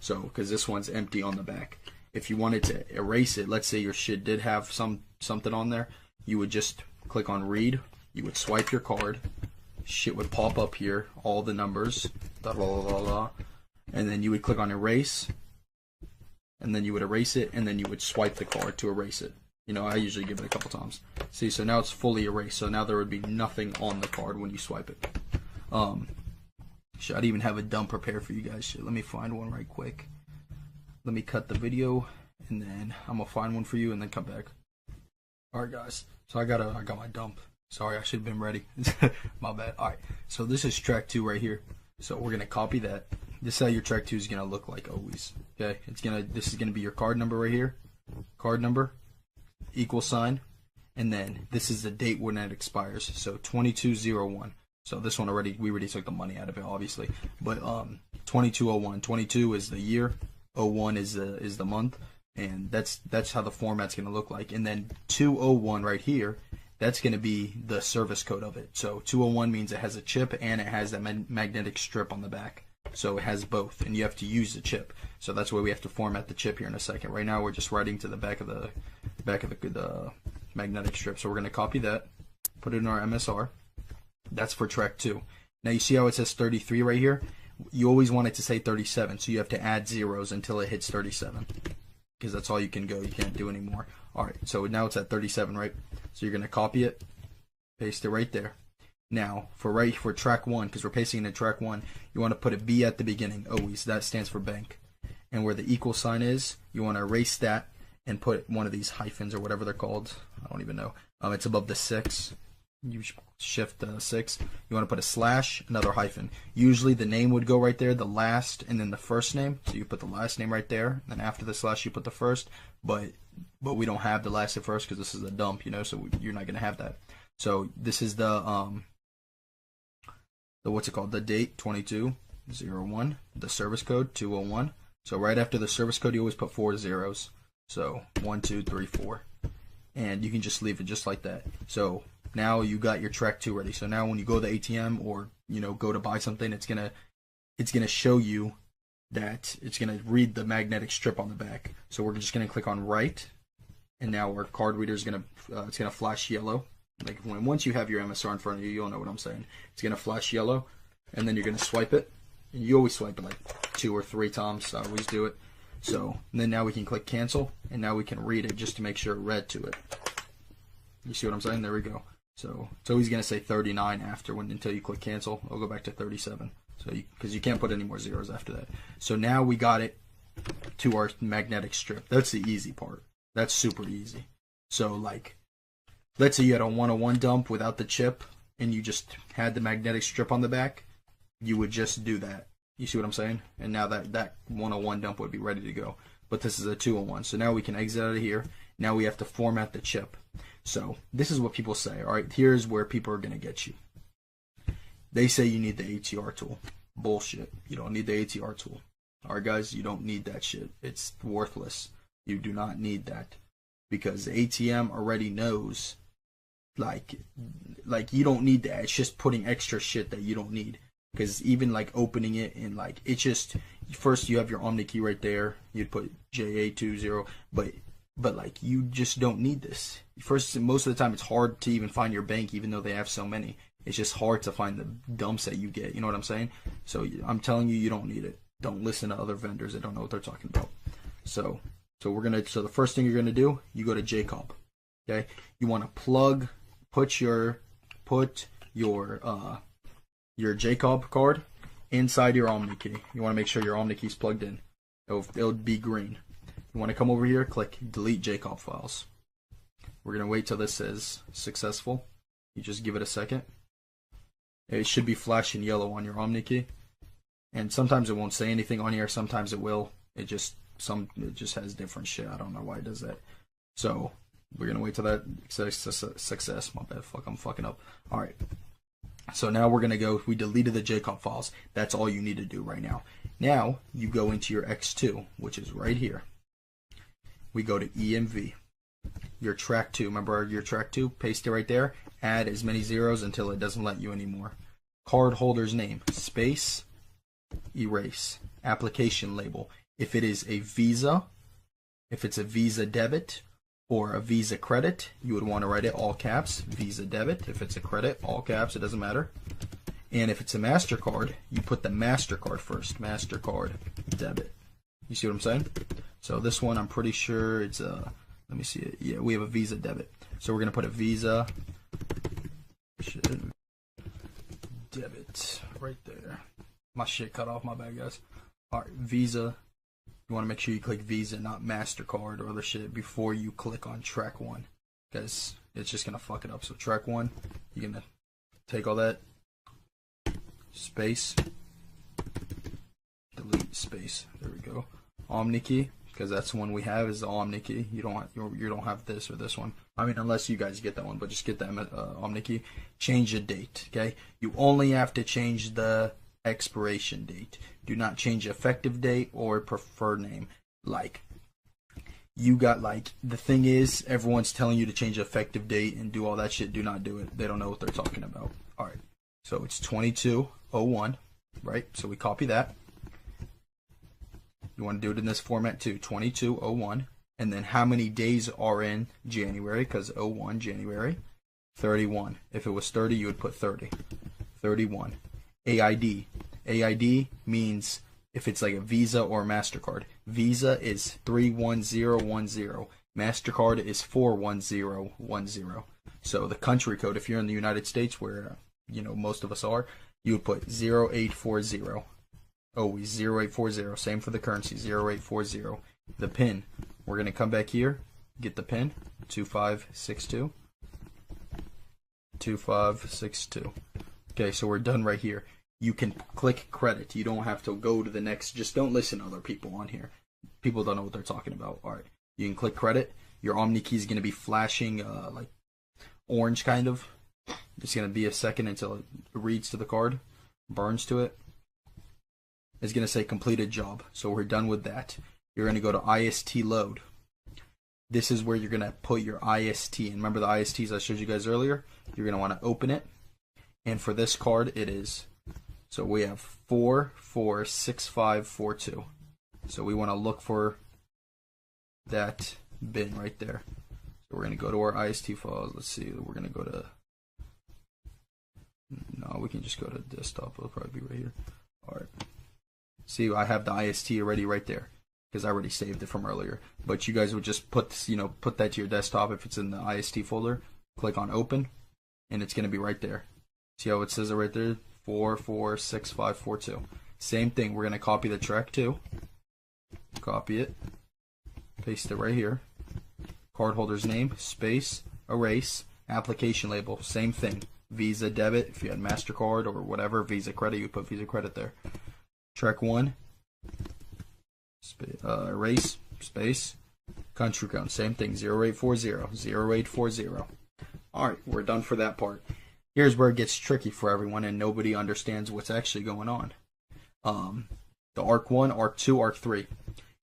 So because this one's empty on the back. If you wanted to erase it, let's say your shit did have something on there, you would just click on read, you would swipe your card, shit would pop up here, all the numbers, and then you would click on erase, and then you would erase it, and then you would swipe the card to erase it. You know, I usually give it a couple times. See, so now it's fully erased, so now there would be nothing on the card when you swipe it. Shit, I'd even have a dump prepared for you guys. Shit, let me find one right quick. Let me cut the video, and then I'm gonna find one for you, and then come back. All right, guys. So I got my dump. Sorry, I should have been ready. My bad. All right. So this is track 2 right here. So we're gonna copy that. This is how your track 2 is gonna look like always. Okay. This is gonna be your card number right here. Card number, $, and then this is the date when it expires. So 2201. So this one we already took the money out of it, obviously. But 2201. 22 is the year. 01 is the month, and that's how the format's going to look like. And then 201 right here, that's going to be the service code of it. So 201 means it has a chip and it has that magnetic strip on the back. So it has both, and you have to use the chip. So that's why we have to format the chip here in a second. Right now we're just writing to the back of the magnetic strip. So we're going to copy that, put it in our MSR. That's for track 2. Now you see how it says 33 right here? You always want it to say 37, so you have to add zeros until it hits 37, because that's all you can go. You can't do anymore. All right, so now it's at 37, right? So you're going to copy it, paste it right there. Now, for track 1, because we're pasting it in track 1, you want to put a B at the beginning, always. That stands for bank. And where the $, is, you want to erase that and put one of these hyphens or whatever they're called. I don't even know. It's above the 6. You shift 6. You want to put a slash, another hyphen. Usually the name would go right there, the last, and then the first name. So you put the last name right there. Then after the slash, you put the first. But we don't have the last at first because this is a dump, you know. So you're not gonna have that. So this is the what's it called? The date 2201. The service code 201. So right after the service code, you always put 4 zeros. So 1, 2, 3, 4, and you can just leave it just like that. So now you got your track 2 ready. So now when you go to the ATM or go to buy something, it's gonna show you that it's gonna read the magnetic strip on the back. So we're just gonna click on write, and now our card reader is gonna it's gonna flash yellow. Like once you have your MSR in front of you, you'll know what I'm saying. It's gonna flash yellow, and then you're gonna swipe it. And you always swipe it like 2 or 3 times. So I always do it. So and then now we can click cancel, and now we can read it just to make sure it read to it. You see what I'm saying? There we go. So it's always going to say 39 until you click cancel. It'll go back to 37. So because you can't put any more zeros after that. So now we got it to our magnetic strip. That's the easy part. That's super easy. So like, let's say you had a 101 dump without the chip, and you just had the magnetic strip on the back. You would just do that. You see what I'm saying? And now that 101 dump would be ready to go. But this is a 201. So now we can exit out of here. Now we have to format the chip. So this is what people say. All right, here's where people are going to get you. They say you need the ATR tool. Bullshit. You don't need the ATR tool. All right, guys, you don't need that shit. It's worthless. You do not need that, because the ATM already knows. Like you don't need that. It's just putting extra shit that you don't need. Because even like opening it and like it's just, first you have your Omni key right there. You'd put JA20, but like you just don't need this. First, most of the time it's hard to even find your bank, even though they have so many. It's just hard to find the dumps that you get. You know what I'm saying? So I'm telling you, you don't need it. Don't listen to other vendors that don't know what they're talking about. So the first thing you're gonna do, you go to Jacob. Okay, you want to put your Jacob card inside your Omni key. You want to make sure your Omni key is plugged in. It'll be green. You want to come over here, click delete Jacob files. We're going to wait till this says successful. You just give it a second. It should be flashing yellow on your Omni key. And sometimes it won't say anything on here, sometimes it will. It just has different shit. I don't know why it does that. So we're going to wait till that success. My bad, I'm fucking up. Alright. So now we're going to go, we deleted the Jacob files. That's all you need to do right now. Now you go into your X2, which is right here. We go to EMV. Your track 2, remember your track 2? Paste it right there. Add as many zeros until it doesn't let you anymore. Card holder's name, space, erase. Application label. If it is a Visa, if it's a Visa debit or a Visa credit, you would want to write it all caps, Visa debit. If it's a credit, all caps, it doesn't matter. And if it's a MasterCard, you put the MasterCard first, MasterCard debit. You see what I'm saying? So this one, I'm pretty sure it's a, let me see it. Yeah, we have a Visa debit. So we're going to put a Visa debit right there. My shit cut off, my bad, guys. All right, Visa. You want to make sure you click Visa, not MasterCard or other shit before you click on track 1, because it's just going to fuck it up. So track 1, you're going to take all that, space, delete, space. There we go. OmniKey, because that's the one we have, is the OmniKey. You don't have this or this one. I mean, unless you guys get that one, but just get that OmniKey. Change the date, okay? You only have to change the expiration date. Do not change effective date or preferred name. Like, you got, like, the thing is, everyone's telling you to change effective date and do all that shit. Do not do it. They don't know what they're talking about. All right. So it's 2201, right? So we copy that. You want to do it in this format too, 2201. And then how many days are in January? Because 01, January. 31. If it was 30, you would put 30. 31. AID. AID means if it's like a Visa or MasterCard. Visa is 31010. MasterCard is 41010. So the country code, if you're in the United States, where you know most of us are, you would put 0840. Always 0840. Same for the currency, 0840. The PIN, we're going to come back here, get the PIN, 2562. 2562. Okay, so we're done right here. You can click credit. You don't have to go to the next. Just don't listen to other people on here. People don't know what they're talking about. All right, you can click credit. Your OmniKey is going to be flashing like orange kind of. It's going to be a second until it reads to the card, burns to it. It's going to say completed job. So we're done with that. You're going to go to IST load. This is where you're going to put your IST. And remember the ISTs I showed you guys earlier? You're going to want to open it. And for this card, it is. So we have 446542. So we want to look for that bin right there. So we're going to go to our IST files. Let's see. We're going to go to. No, we can just go to desktop. It'll probably be right here. All right. See, I have the IST already right there because I already saved it from earlier. But you guys would just put that to your desktop if it's in the IST folder. Click on open, and it's going to be right there. See how it says it right there? 446542. Same thing. We're going to copy the track 2. Copy it. Paste it right here. Cardholder's name, space, erase, application label. Same thing. Visa debit. If you had MasterCard or whatever, Visa credit, you put Visa credit there. Track 1. Erase, space, country code. Same thing. 0840. 0840. All right, we're done for that part. Here's where it gets tricky for everyone and nobody understands what's actually going on. The ARC 1, ARC 2, ARC 3.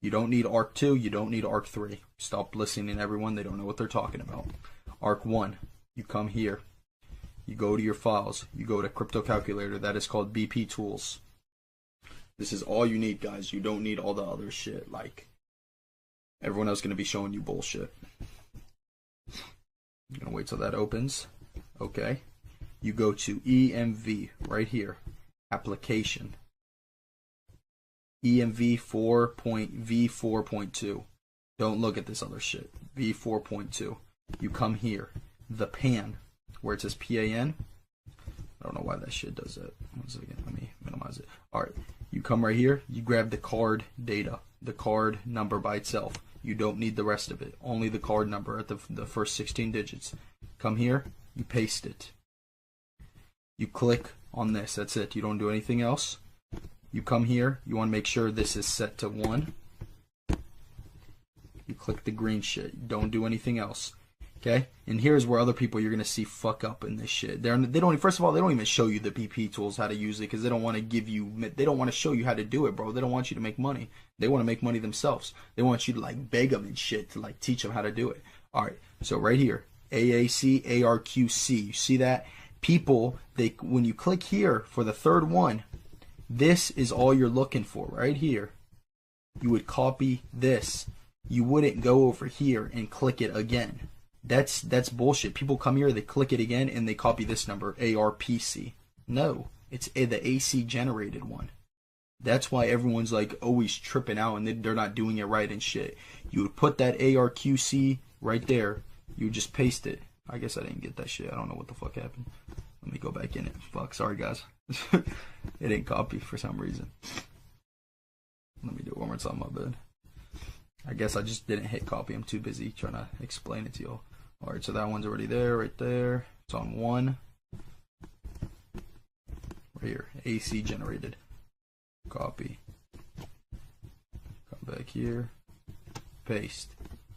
You don't need ARC 2, you don't need ARC 3. Stop listening to everyone, they don't know what they're talking about. ARC 1, you come here. You go to your files. You go to Crypto Calculator. That is called BP Tools. This is all you need, guys. You don't need all the other shit. Like, everyone else is going to be showing you bullshit. I'm going to wait till that opens. Okay. You go to EMV right here. Application. EMV 4.V4.2. Don't look at this other shit. V4.2. You come here. The PAN, where it says PAN. I don't know why that shit does that. One second. Let me minimize it. Alright. You come right here. You grab the card data. The card number by itself. You don't need the rest of it. Only the card number at the first 16 digits. Come here. You paste it. You click on this. That's it. You don't do anything else. You come here. You want to make sure this is set to 1. You click the green shit. Don't do anything else. Okay? And here's where other people you're going to see fuck up in this shit. They don't, first of all, they don't even show you the BP tools, how to use it, because they don't want to give you, they don't want to show you how to do it, bro. They don't want you to make money. They want to make money themselves. They want you to, like, beg them and shit to, like, teach them how to do it. All right. So right here, AAC, ARQC. You see that? People, when you click here for the third one, this is all you're looking for right here. You would copy this. You wouldn't go over here and click it again. That's bullshit. People come here, they click it again, and they copy this number, ARPC. No, it's the AC generated one. That's why everyone's like always tripping out and they're not doing it right and shit. You would put that ARQC right there. You would just paste it. I guess I didn't get that shit. I don't know what the fuck happened. Let me go back in it. Fuck, sorry guys. It didn't copy for some reason. Let me do it one more time, my bad. I guess I just didn't hit copy. I'm too busy trying to explain it to y'all. Alright, so that one's already there, right there. It's on 1. Right here, AC generated. Copy. Come back here. Paste.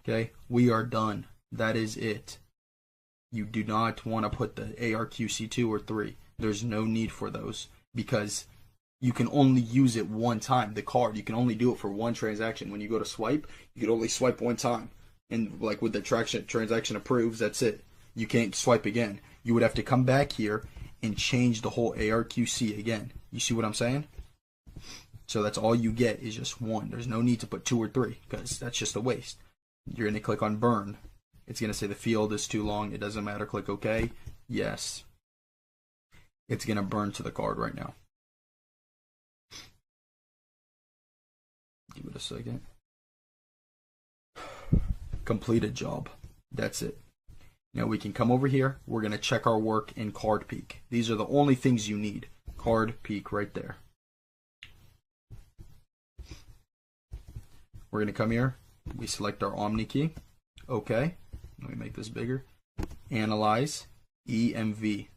Okay, we are done. That is it. You do not want to put the ARQC2 or 3. There's no need for those because you can only use it one time. The card, you can only do it for one transaction. When you go to swipe, you can only swipe one time. And like with the transaction approves, that's it. You can't swipe again. You would have to come back here and change the whole ARQC again. You see what I'm saying? So that's all you get is just one. There's no need to put 2 or 3 because that's just a waste. You're going to click on burn. It's going to say the field is too long. It doesn't matter. Click OK. Yes. It's going to burn to the card right now. Give it a second. Completed job. That's it. Now we can come over here. We're going to check our work in Card Peek. These are the only things you need. Card Peek right there. We're going to come here. We select our Omni key. OK. Let me make this bigger. Analyze. EMV.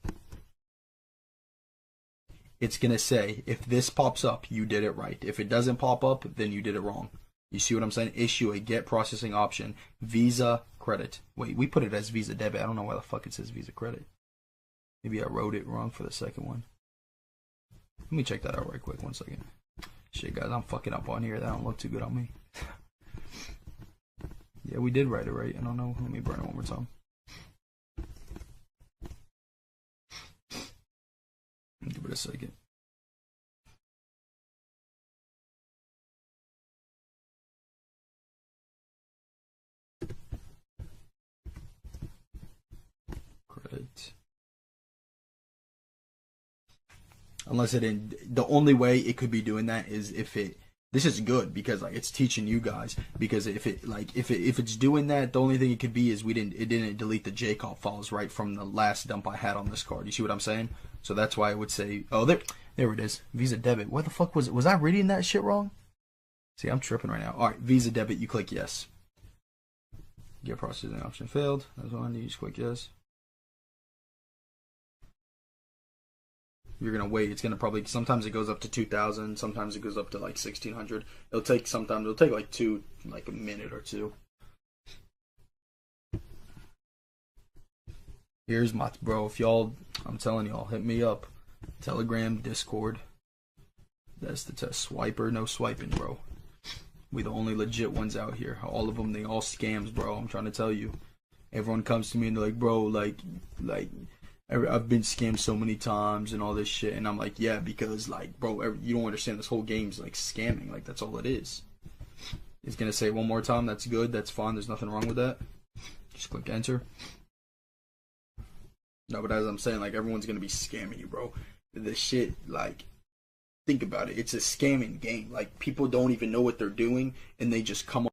It's going to say, if this pops up, you did it right. If it doesn't pop up, then you did it wrong. You see what I'm saying? Issue a get processing option. Visa credit. Wait, we put it as Visa debit. I don't know why the fuck it says Visa credit. Maybe I wrote it wrong for the second one. Let me check that out right quick. 1 second. Shit, guys, I'm fucking up on here. That don't look too good on me. Yeah, we did write it right. I don't know. Let me burn it one more time. Give it a second. Credit. Unless it didn't. The only way it could be doing that is if it. This is good because like it's teaching you guys. Because if it's doing that, the only thing it could be is it didn't delete the JCOP files right from the last dump I had on this card. You see what I'm saying? So that's why it would say, oh, there it is. Visa debit. What the fuck was it? Was I reading that shit wrong? See, I'm tripping right now. All right, Visa debit. You click yes. Get processing option failed. That's one. You just click yes. You're gonna wait. It's gonna probably sometimes it goes up to 2,000. Sometimes it goes up to like 1,600. It'll take like a minute or two. Here's my bro. If y'all, I'm telling y'all, hit me up. Telegram, Discord. That's the test. Swiper, no swiping, bro. We the only legit ones out here. All of them, they all scams, bro. I'm trying to tell you. Everyone comes to me and they're like, bro, like I've been scammed so many times and all this shit. And I'm like, yeah, because like, bro, you don't understand. This whole game's like scamming. Like that's all it is. It's gonna say it one more time. That's good. That's fine. There's nothing wrong with that. Just click enter. No, but as I'm saying, like everyone's gonna be scamming you, bro. This shit, like, think about it. It's a scamming game. Like people don't even know what they're doing, and they just come